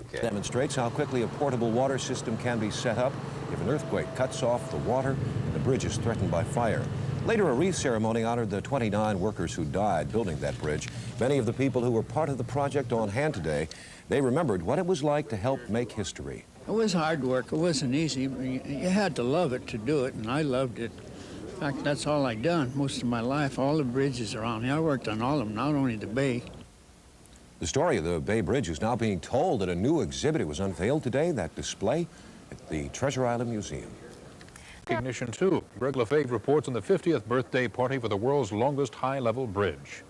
Okay. Demonstrates how quickly a portable water system can be set up if an earthquake cuts off the water and the bridge is threatened by fire. Later, a wreath ceremony honored the 29 workers who died building that bridge. Many of the people who were part of the project on hand today, they remembered what it was like to help make history. It was hard work. It wasn't easy. You had to love it to do it, and I loved it. In fact, that's all I've done most of my life. All the bridges around here, I worked on all of them, not only the Bay. The story of the Bay Bridge is now being told at a new exhibit. It was unveiled today, that display at the Treasure Island Museum. Recognition too. Greg Lefebvre reports on the 50th birthday party for the world's longest high-level bridge.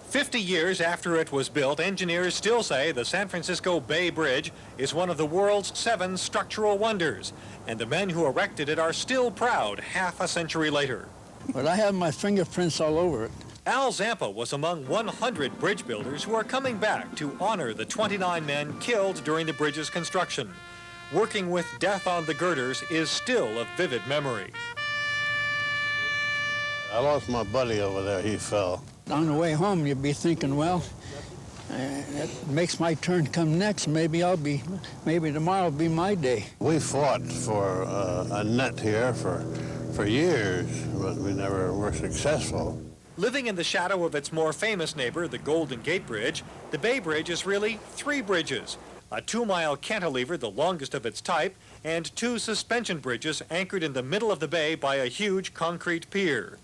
50 years after it was built, engineers still say the San Francisco Bay Bridge is one of the world's 7 structural wonders, and the men who erected it are still proud half a century later. But I have my fingerprints all over it. Al Zampa was among 100 bridge builders who are coming back to honor the 29 men killed during the bridge's construction. Working with death on the girders is still a vivid memory. I lost my buddy over there. He fell. On the way home, you'd be thinking, well, it makes my turn come next. Maybe tomorrow will be my day. We fought for a net here for years, but we never were successful. Living in the shadow of its more famous neighbor, the Golden Gate Bridge, the Bay Bridge is really 3 bridges. A 2-mile cantilever, the longest of its type, and 2 suspension bridges anchored in the middle of the bay by a huge concrete pier.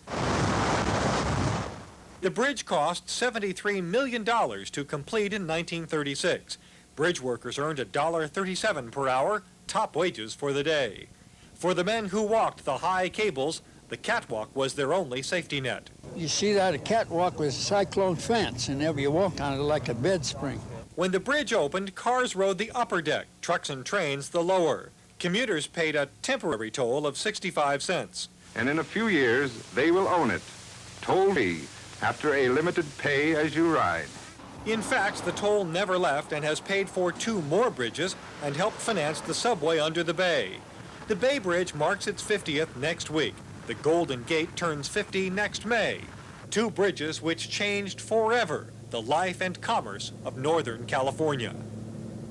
The bridge cost $73 million to complete in 1936. Bridge workers earned $1.37 per hour, top wages for the day. For the men who walked the high cables, the catwalk was their only safety net. You see that a catwalk was a cyclone fence, and ever you walk on it like a bed spring. When the bridge opened, cars rode the upper deck, trucks and trains the lower. Commuters paid a temporary toll of 65 cents. And in a few years, they will own it, toll-free, after a limited pay as you ride. In fact, the toll never left and has paid for 2 more bridges and helped finance the subway under the bay. The Bay Bridge marks its 50th next week. The Golden Gate turns 50 next May. 2 bridges which changed forever the life and commerce of Northern California.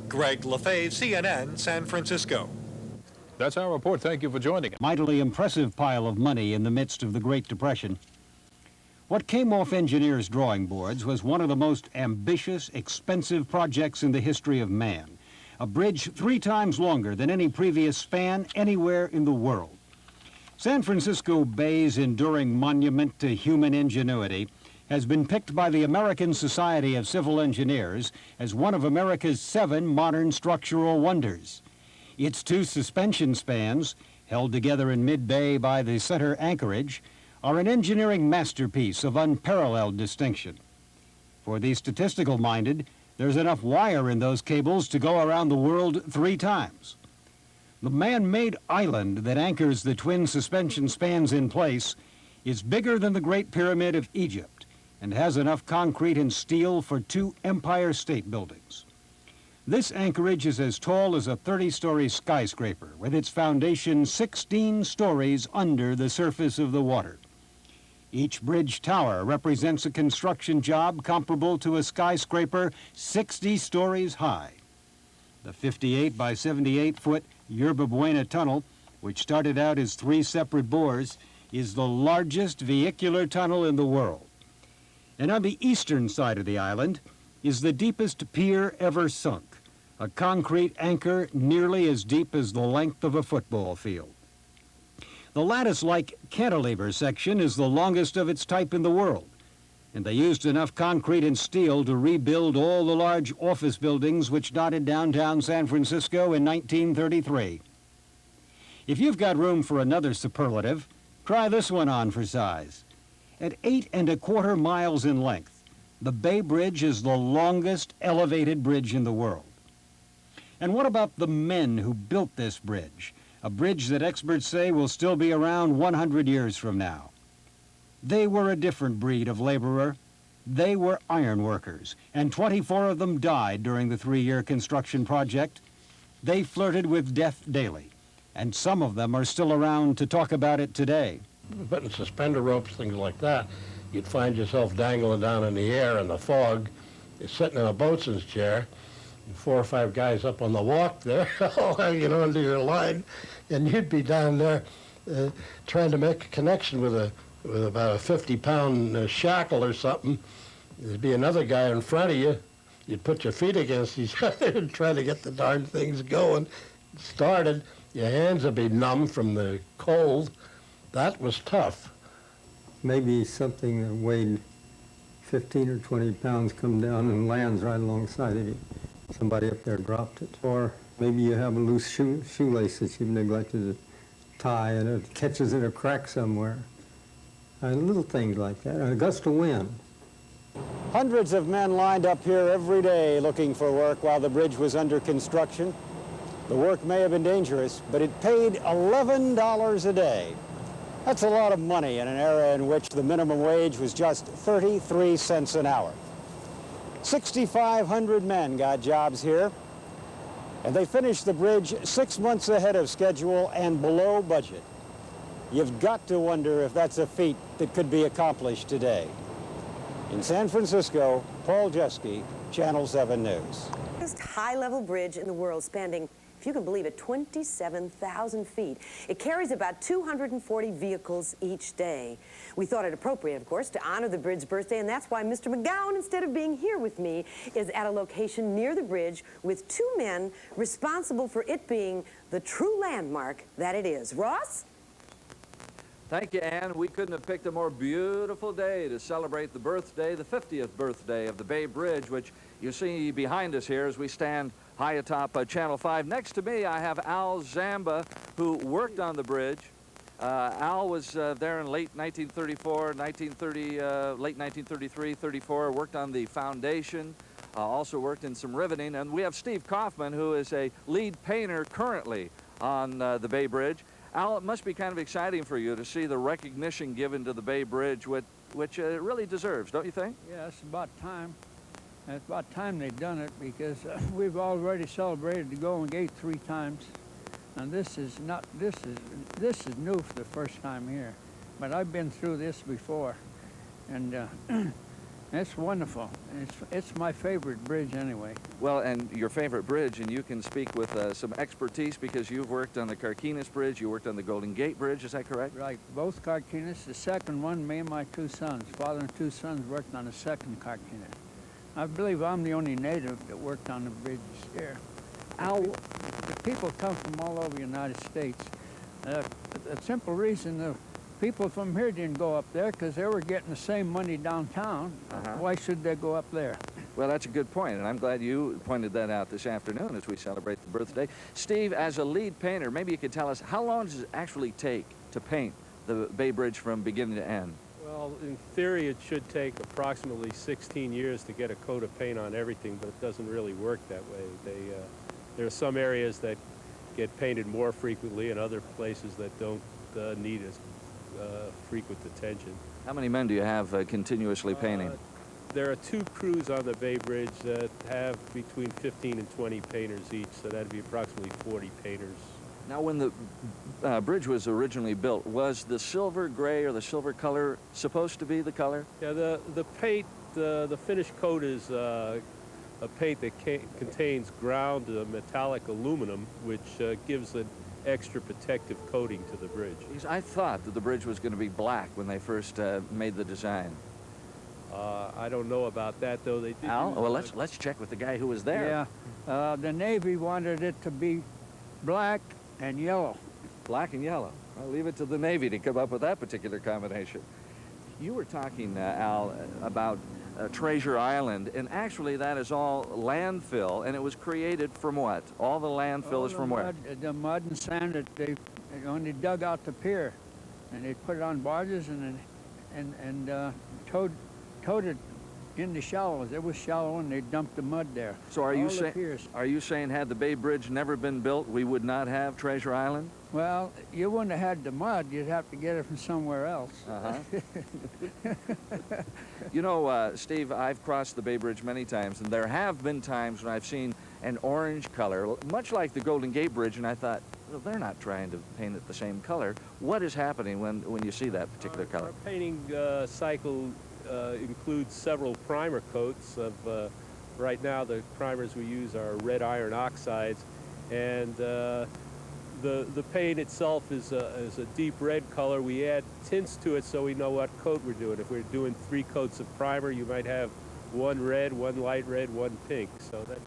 Greg Lefebvre, CNN, San Francisco. That's our report. Thank you for joining us. Mightily impressive pile of money in the midst of the Great Depression. What came off engineers' drawing boards was one of the most ambitious, expensive projects in the history of man. A bridge 3 times longer than any previous span anywhere in the world. San Francisco Bay's enduring monument to human ingenuity has been picked by the American Society of Civil Engineers as one of America's 7 modern structural wonders. Its 2 suspension spans, held together in mid-bay by the center anchorage, are an engineering masterpiece of unparalleled distinction. For the statistical-minded, there's enough wire in those cables to go around the world 3 times. The man-made island that anchors the twin suspension spans in place is bigger than the Great Pyramid of Egypt and has enough concrete and steel for 2 Empire State Buildings. This anchorage is as tall as a 30-story skyscraper, with its foundation 16 stories under the surface of the water. Each bridge tower represents a construction job comparable to a skyscraper 60 stories high. The 58 by 78-foot Yerba Buena Tunnel, which started out as 3 separate bores, is the largest vehicular tunnel in the world. And on the eastern side of the island is the deepest pier ever sunk, a concrete anchor nearly as deep as the length of a football field. The lattice-like cantilever section is the longest of its type in the world, and they used enough concrete and steel to rebuild all the large office buildings which dotted downtown San Francisco in 1933. If you've got room for another superlative, try this one on for size. At 8¼ miles in length, the Bay Bridge is the longest elevated bridge in the world. And what about the men who built this bridge? A bridge that experts say will still be around 100 years from now. They were a different breed of laborer. They were iron workers, and 24 of them died during the 3-year construction project. They flirted with death daily, and some of them are still around to talk about it today. Putting suspender ropes, things like that, you'd find yourself dangling down in the air in the fog, sitting in a boatswain's chair, 4 or 5 guys up on the walk there, all hanging onto your line, and you'd be down there trying to make a connection with about a 50-pound shackle or something. There'd be another guy in front of you. You'd put your feet against each other and try to get the darn things going. Started, your hands would be numb from the cold. That was tough. Maybe something that weighed 15 or 20 pounds come down and lands right alongside of you. Somebody up there dropped it. Or maybe you have a loose shoelace that you've neglected to tie and it catches in a crack somewhere. Little things like that, and a gust of wind. Hundreds of men lined up here every day looking for work while the bridge was under construction. The work may have been dangerous, but it paid $11 a day. That's a lot of money in an era in which the minimum wage was just 33 cents an hour. 6,500 men got jobs here, and they finished the bridge 6 months ahead of schedule and below budget. You've got to wonder if that's a feat that could be accomplished today. In San Francisco, Paul Jeske, Channel 7 News. Most high-level bridge in the world, spanning, if you can believe it, 27,000 feet. It carries about 240 vehicles each day. We thought it appropriate, of course, to honor the bridge's birthday, and that's why Mr. McGowan, instead of being here with me, is at a location near the bridge with 2 men responsible for it being the true landmark that it is. Ross? Thank you, Ann. We couldn't have picked a more beautiful day to celebrate the birthday, the 50th birthday of the Bay Bridge, which you see behind us here as we stand high atop Channel 5. Next to me, I have Al Zamba, who worked on the bridge. Al was there in late 1934, late 1933, 34, worked on the foundation, also worked in some riveting. And we have Steve Kaufman, who is a lead painter currently on the Bay Bridge. Al, it must be kind of exciting for you to see the recognition given to the Bay Bridge, which it really deserves, don't you think? Yeah, it's about time. It's about time they've done it, because we've already celebrated the Golden Gate 3 times, and this is new for the first time here. But I've been through this before, and it's wonderful. It's my favorite bridge anyway. Well, and your favorite bridge, and you can speak with some expertise because you've worked on the Carquinez Bridge, you worked on the Golden Gate Bridge, is that correct? Right, both Carquinez. The second one, me and my 2 sons, father and 2 sons, worked on the second Carquinez. I believe I'm the only native that worked on the bridges here. The people come from all over the United States. The simple reason the people from here didn't go up there, because they were getting the same money downtown. Why should they go up there? Well, that's a good point, and I'm glad you pointed that out this afternoon as we celebrate the birthday. Steve, as a lead painter, maybe you could tell us, how long does it actually take to paint the Bay Bridge from beginning to end? Well, in theory, it should take approximately 16 years to get a coat of paint on everything, but it doesn't really work that way. There are some areas that get painted more frequently and other places that don't need as frequent attention. How many men do you have continuously painting? There are 2 crews on the Bay Bridge that have between 15 and 20 painters each, so that'd be approximately 40 painters. Now, when the bridge was originally built, was the silver gray or the silver color supposed to be the color? Yeah, the paint, the finish coat is a paint that contains ground metallic aluminum, which gives an extra protective coating to the bridge. I thought that the bridge was going to be black when they first made the design. I don't know about that, though. They did. Al, well, let's check with the guy who was there. Yeah, the Navy wanted it to be black and yellow. Black and yellow. I'll leave it to the Navy to come up with that particular combination. You were talking, Al, about Treasure Island, and actually that is all landfill, and it was created from what? All the landfill is from where? The mud and sand that they only dug out the pier, and they put it on barges and towed it in the shallows. It was shallow, and they dumped the mud there. So are you saying had the Bay Bridge never been built, we would not have Treasure Island? Well, you wouldn't have had the mud. You'd have to get it from somewhere else. You know, Steve, I've crossed the Bay Bridge many times, and there have been times when I've seen an orange color, much like the Golden Gate Bridge, and I thought, well, they're not trying to paint it the same color. What is happening when you see that particular color? Our painting cycle includes several primer coats of Right now, the primers we use are red iron oxides, and the paint itself is a deep red color. We add tints to it so we know what coat we're doing. If we're doing 3 coats of primer, you might have 1 red, 1 light red, 1 pink. So that.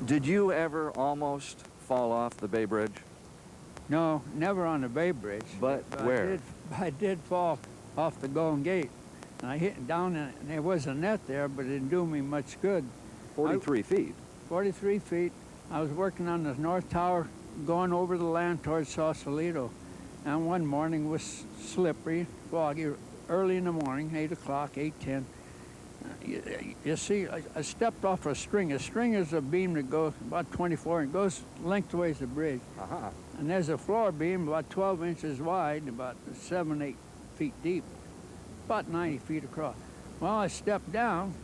Did you ever almost fall off the Bay Bridge? No, never on the Bay Bridge. But where? I did fall off the Golden Gate. And I hit down, and there was a net there, but it didn't do me much good. 43 feet. 43 feet. I was working on the North Tower, going over the land towards Sausalito. And one morning it was slippery, foggy, early in the morning, 8 o'clock, 8:10. You see, I stepped off a string. A string is a beam that goes about 24 and goes lengthways the bridge. Uh-huh. And there's a floor beam about 12 inches wide, about 7, 8 feet deep, about 90 feet across. Well, I stepped down.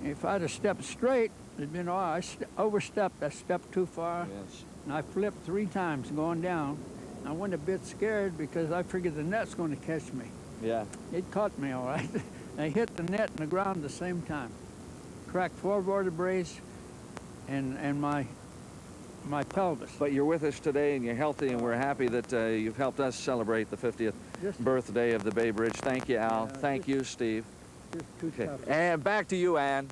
If I'd have stepped straight, it'd been all right. I overstepped. I stepped too far. Yes. And I flipped 3 times going down. I went a bit scared because I figured the net's going to catch me. Yeah. It caught me all right. I hit the net and the ground at the same time. Cracked 4 vertebrae and my pelvis. But you're with us today, and you're healthy, and we're happy that you've helped us celebrate the 50th birthday of the Bay Bridge. Thank you, Al. Thank you, Steve. Just too tough. And back to you, Ann.